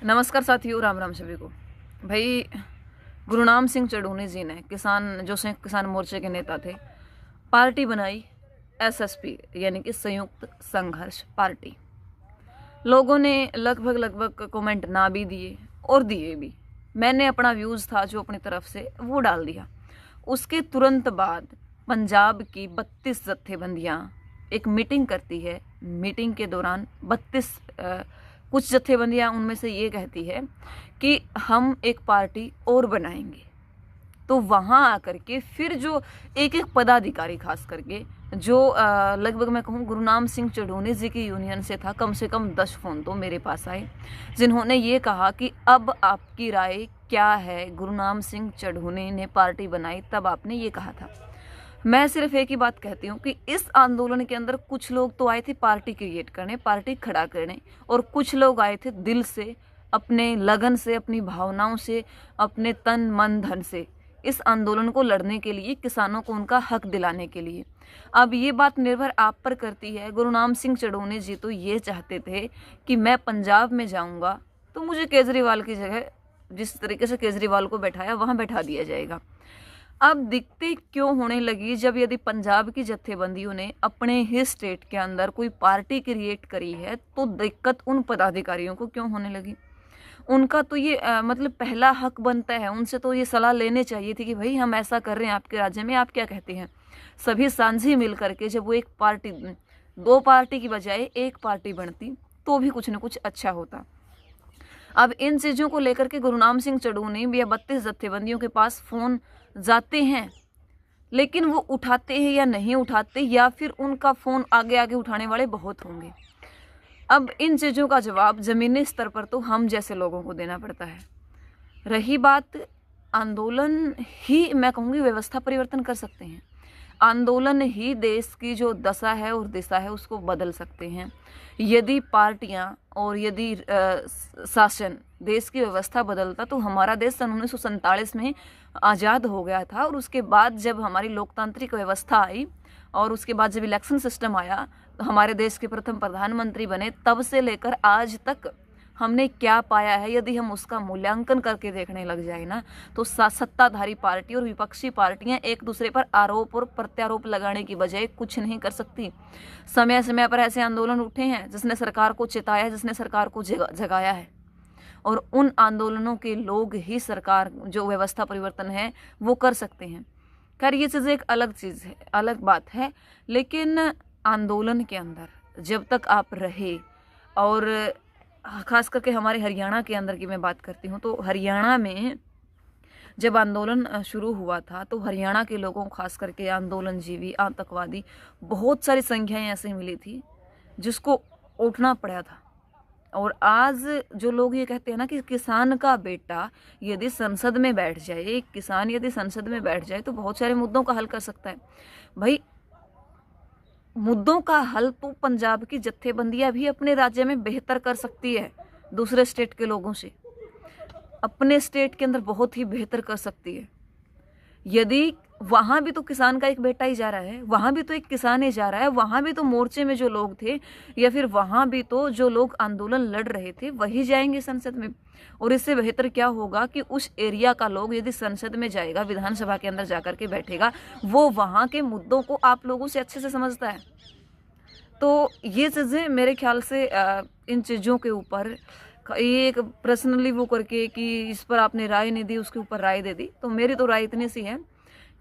नमस्कार साथियों, राम राम सभी को। भाई, गुरुनाम सिंह चढ़ूनी जी ने जो संयुक्त किसान मोर्चे के नेता थे, पार्टी बनाई एसएसपी यानी कि संयुक्त संघर्ष पार्टी। लोगों ने लगभग कमेंट ना भी दिए और दिए भी। मैंने अपना व्यूज़ था जो अपनी तरफ से वो डाल दिया। उसके तुरंत बाद पंजाब की 32 जत्थेबंदियाँ एक मीटिंग करती है। मीटिंग के दौरान 32 कुछ जत्थेबंदियाँ उनमें से ये कहती है कि हम एक पार्टी और बनाएंगे। तो वहाँ आकर के फिर जो एक एक पदाधिकारी खास करके जो लगभग मैं कहूँ गुरुनाम सिंह चढ़ूनी जी की यूनियन से था, कम से कम 10 फ़ोन तो मेरे पास आए जिन्होंने ये कहा कि अब आपकी राय क्या है। गुरुनाम सिंह चढ़ूनी ने पार्टी बनाई तब आपने ये कहा था। मैं सिर्फ एक ही बात कहती हूँ कि इस आंदोलन के अंदर कुछ लोग तो आए थे पार्टी क्रिएट करने, पार्टी खड़ा करने, और कुछ लोग आए थे दिल से, अपने लगन से, अपनी भावनाओं से, अपने तन मन धन से इस आंदोलन को लड़ने के लिए, किसानों को उनका हक दिलाने के लिए। अब ये बात निर्भर आप पर करती है। गुरुनाम सिंह चढ़ूनी जी तो ये चाहते थे कि मैं पंजाब में जाऊँगा तो मुझे केजरीवाल की जगह जिस तरीके से केजरीवाल को बैठाया वहाँ बैठा दिया जाएगा। अब दिक्कतें क्यों होने लगी जब यदि पंजाब की जत्थेबंदियों ने अपने ही स्टेट के अंदर कोई पार्टी क्रिएट करी है तो दिक्कत उन पदाधिकारियों को क्यों होने लगी। उनका तो ये मतलब पहला हक बनता है, उनसे तो ये सलाह लेने चाहिए थी कि भाई हम ऐसा कर रहे हैं आपके राज्य में, आप क्या कहते हैं। सभी साझी मिल करके जब वो एक पार्टी, 2 पार्टी की बजाय एक पार्टी बनती तो भी कुछ न कुछ अच्छा होता। अब इन चीज़ों को लेकर के गुरुनाम सिंह चढ़ूनी भी 32 जत्थेबंदियों के पास फ़ोन जाते हैं, लेकिन वो उठाते हैं या नहीं उठाते, या फिर उनका फ़ोन आगे आगे उठाने वाले बहुत होंगे। अब इन चीज़ों का जवाब ज़मीनी स्तर पर तो हम जैसे लोगों को देना पड़ता है। रही बात आंदोलन ही, मैं कहूँगी व्यवस्था परिवर्तन कर सकते हैं। आंदोलन ही देश की जो दशा है और दिशा है उसको बदल सकते हैं। यदि पार्टियां और यदि शासन देश की व्यवस्था बदलता तो हमारा देश सन 1947 में आज़ाद हो गया था, और उसके बाद जब हमारी लोकतांत्रिक व्यवस्था आई और उसके बाद जब इलेक्शन सिस्टम आया तो हमारे देश के प्रथम प्रधानमंत्री बने, तब से लेकर आज तक हमने क्या पाया है यदि हम उसका मूल्यांकन करके देखने लग जाए ना, तो सत्ताधारी पार्टी और विपक्षी पार्टियां एक दूसरे पर आरोप और प्रत्यारोप लगाने की बजाय कुछ नहीं कर सकती। समय समय पर ऐसे आंदोलन उठे हैं जिसने सरकार को चिताया, जिसने सरकार को जगाया है, और उन आंदोलनों के लोग ही सरकार जो व्यवस्था परिवर्तन है वो कर सकते हैं। खैर, ये चीज़ एक अलग चीज़ है, अलग बात है। लेकिन आंदोलन के अंदर जब तक आप रहे, और ख़ास करके हमारे हरियाणा के अंदर की मैं बात करती हूँ, तो हरियाणा में जब आंदोलन शुरू हुआ था तो हरियाणा के लोगों को खास करके आंदोलनजीवी, आतंकवादी, बहुत सारी संख्याएं ऐसे मिली थी जिसको उठना पड़ा था। और आज जो लोग ये कहते हैं ना कि किसान का बेटा यदि संसद में बैठ जाए, एक किसान यदि संसद में बैठ जाए तो बहुत सारे मुद्दों का हल कर सकता है। भाई, मुद्दों का हल तो पंजाब की जत्थेबंदियां भी अपने राज्य में बेहतर कर सकती है, दूसरे स्टेट के लोगों से अपने स्टेट के अंदर बहुत ही बेहतर कर सकती है। यदि वहाँ भी तो किसान का एक बेटा ही जा रहा है, वहाँ भी तो एक किसान ही जा रहा है, वहाँ भी तो मोर्चे में जो लोग थे या फिर वहाँ भी तो जो लोग आंदोलन लड़ रहे थे वही जाएंगे संसद में। और इससे बेहतर क्या होगा कि उस एरिया का लोग यदि संसद में जाएगा, विधानसभा के अंदर जाकर के बैठेगा, वो वहाँ के मुद्दों को आप लोगों से अच्छे से समझता है। तो ये चीज़ें मेरे ख्याल से इन चीज़ों के ऊपर एक पर्सनली वो करके कि इस पर आपने राय नहीं दी, उसके ऊपर राय दे दी। तो मेरी तो राय इतनी सी है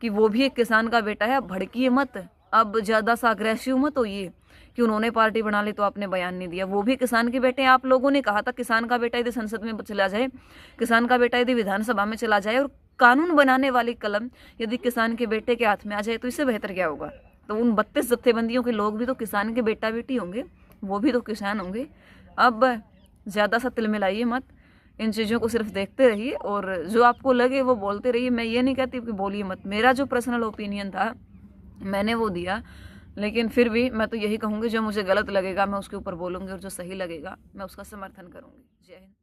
कि वो भी एक किसान का बेटा है। अब भड़किए मत, अब ज़्यादा सा अग्रेसिव मत होइए कि उन्होंने पार्टी बना ली तो आपने बयान नहीं दिया। वो भी किसान के बेटे हैं। आप लोगों ने कहा था किसान का बेटा यदि संसद में चला जाए, किसान का बेटा यदि विधानसभा में चला जाए और कानून बनाने वाली कलम यदि किसान के बेटे के हाथ में आ जाए तो इससे बेहतर क्या होगा। तो उन 32 जत्थेबंदियों के लोग भी तो किसान के बेटा बेटी होंगे, वो भी तो किसान होंगे। अब ज़्यादा सा तिल मिलाइए मत, इन चीज़ों को सिर्फ देखते रहिए और जो आपको लगे वो बोलते रहिए। मैं ये नहीं कहती कि बोलिए मत, मेरा जो पर्सनल ओपिनियन था मैंने वो दिया, लेकिन फिर भी मैं तो यही कहूँगी जो मुझे गलत लगेगा मैं उसके ऊपर बोलूँगी और जो सही लगेगा मैं उसका समर्थन करूँगी। जय हिंद।